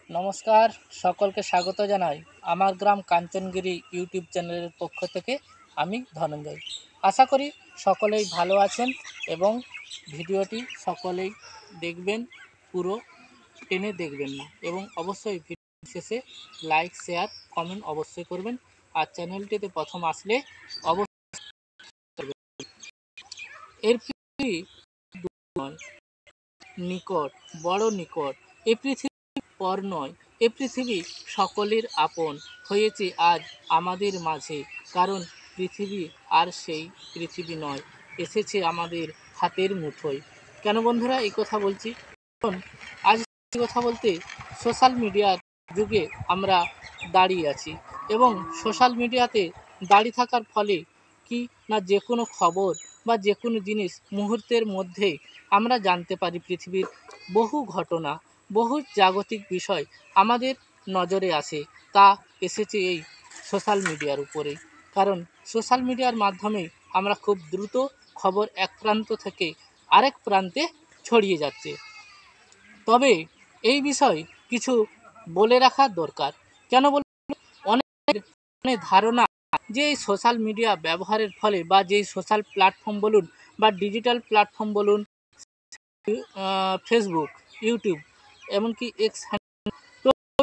নমস্কার, সকলকে স্বাগত জানাই আমার গ্রাম কাঞ্চনগিরি ইউটিউব চ্যানেলের পক্ষ থেকে। আমি ধনঞ্জয়। আশা করি সকলেই ভালো আছেন এবং ভিডিওটি সকলেই দেখবেন, পুরো টেনে দেখবেন না, এবং অবশ্যই ভিডিও শেষে লাইক, শেয়ার, কমেন্ট অবশ্যই করবেন। আর চ্যানেলটিতে প্রথম আসলে অবশ্যই এর পৃথিবী নয়, নিকট, বড় নিকট। এ পৃথিবী পর নয়, এ পৃথিবী সকলের আপন হয়েছে আজ আমাদের মাঝে। কারণ পৃথিবী আর সেই পৃথিবী নয়, এসেছে আমাদের হাতের মুঠোয়। কেন বন্ধুরা এই কথা বলছি? কারণ আজ কথা বলতে সোশ্যাল মিডিয়ার যুগে আমরা দাঁড়িয়ে আছি, এবং সোশ্যাল মিডিয়াতে দাঁড়িয়ে থাকার ফলে কি না, যে কোনো খবর বা যে কোনো জিনিস মুহূর্তের মধ্যে আমরা জানতে পারি। পৃথিবীর বহু ঘটনা, বহু জাগতিক বিষয় আমাদের নজরে আসে, তা এসেছে এই সোশ্যাল মিডিয়ার উপরেই। কারণ সোশ্যাল মিডিয়ার মাধ্যমে আমরা খুব দ্রুত খবর এক প্রান্ত থেকে আরেক প্রান্তে ছড়িয়ে যাচ্ছে। তবে এই বিষয় কিছু বলে রাখা দরকার। কেন বল? অনেক ধারণা যে এই সোশ্যাল মিডিয়া ব্যবহারের ফলে, বা যেই সোশ্যাল প্ল্যাটফর্ম বলুন বা ডিজিটাল প্ল্যাটফর্ম বলুন, ফেসবুক, ইউটিউব, এমনকি এক্স,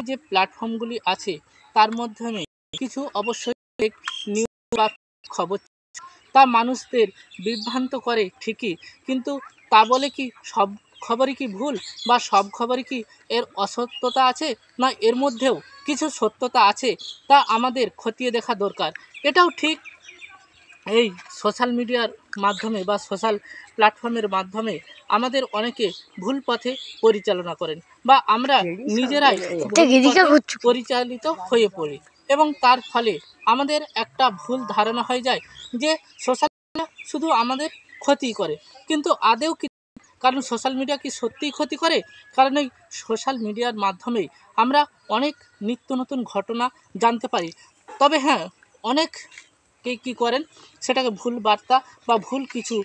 যে প্ল্যাটফর্মগুলি আছে তার মাধ্যমে কিছু অবশ্যই নিউজ বা খবর তা মানুষদের বিভ্রান্ত করে ঠিকই, কিন্তু তা বলে কি সব খবরই কি ভুল, বা সব খবরই কি এর অসত্যতা আছে? না, এর মধ্যেও কিছু সত্যতা আছে, তা আমাদের খতিয়ে দেখা দরকার। এটাও ঠিক, এই সোশ্যাল মিডিয়ার মাধ্যমে বা সোশ্যাল প্ল্যাটফর্মের মাধ্যমে আমাদের অনেকে ভুল পথে পরিচালনা করেন, বা আমরা নিজেরাই পরিচালিত হয়ে পড়ি, এবং তার ফলে আমাদের একটা ভুল ধারণা হয়ে যায় যে সোশ্যাল মিডিয়া শুধু আমাদের ক্ষতি করে, কিন্তু আদেও কি? কারণ সোশ্যাল মিডিয়া কি সত্যিই ক্ষতি করে? কারণ এই সোশ্যাল মিডিয়ার মাধ্যমে আমরা অনেক নিত্য নতুন ঘটনা জানতে পারি। তবে হ্যাঁ, অনেক কি করেন, সেটাকে ভুল বার্তা বা ভুল কিছু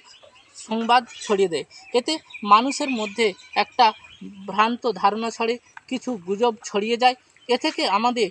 সংবাদ ছড়িয়ে দেয়। এতে মানুষের মধ্যে একটা ভ্রান্ত ধারণা ছড়ে, কিছু গুজব ছড়িয়ে যায়। এ থেকে আমাদের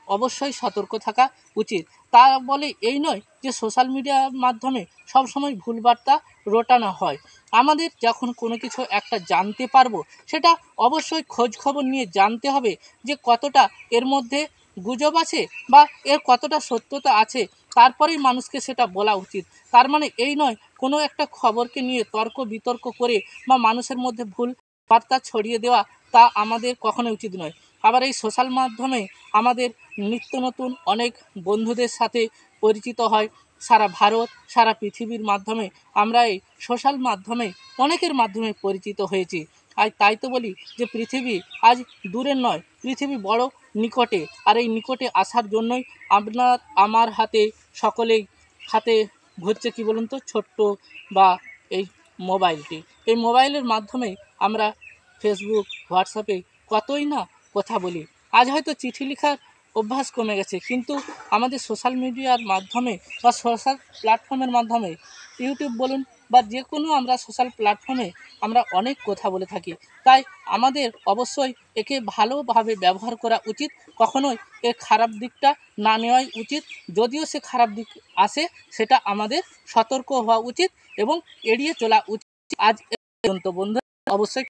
অবশ্যই সতর্ক থাকা উচিত। তা বলে এই নয় যে সোশ্যাল মিডিয়ার মাধ্যমে সবসময় ভুল বার্তা রটানো হয়। আমাদের যখন কোনো কিছু একটা জানতে পারবো, সেটা অবশ্যই খোঁজ খবর নিয়ে জানতে হবে যে কতটা এর মধ্যে গুজব আছে বা এর কতটা সত্যতা আছে, তারপরেই মানুষকে সেটা বলা উচিত। তার মানে এই নয় কোনো একটা খবরকে নিয়ে তর্ক বিতর্ক করে বা মানুষের মধ্যে ভুল বার্তা ছড়িয়ে দেওয়া, তা আমাদের কখনোই উচিত নয়। আবার এই সোশ্যাল মাধ্যমে আমাদের নিত্য নতুন অনেক বন্ধুদের সাথে পরিচিত হয়। সারা ভারত, সারা পৃথিবীর মাধ্যমে আমরা এই সোশ্যাল মাধ্যমে অনেকের মাধ্যমে পরিচিত হয়েছি। আর তাই তো বলি যে পৃথিবী আজ দূরের নয়, পৃথিবী বড় নিকটে। আর এই নিকটে আসার জন্যই আপনার আমার হাতে, সকলেই হাতে ঘুরছে কি বলুন তো, ছোট্ট বা এই মোবাইলটি। এই মোবাইলের মাধ্যমে আমরা ফেসবুক, হোয়াটসঅ্যাপে কতই না কথা বলি। আজ হয়তো চিঠি লেখার অভ্যাস কমে গেছে, কিন্তু আমাদের সোশ্যাল মিডিয়ার মাধ্যমে বা সোশ্যাল প্ল্যাটফর্মের মাধ্যমে, ইউটিউব বলুন বা যে কোনো আমরা সোশ্যাল প্ল্যাটফর্মে আমরা অনেক কথা বলে থাকি। তাই আমাদের অবশ্যই একে ভালোভাবে ব্যবহার করা উচিত, কখনোই এর খারাপ দিকটা না নেওয়াই উচিত। যদিও সে খারাপ দিক আসে, সেটা আমাদের সতর্ক হওয়া উচিত এবং এড়িয়ে চলা উচিত। আজ এ পর্যন্ত বন্ধু, অবশ্যই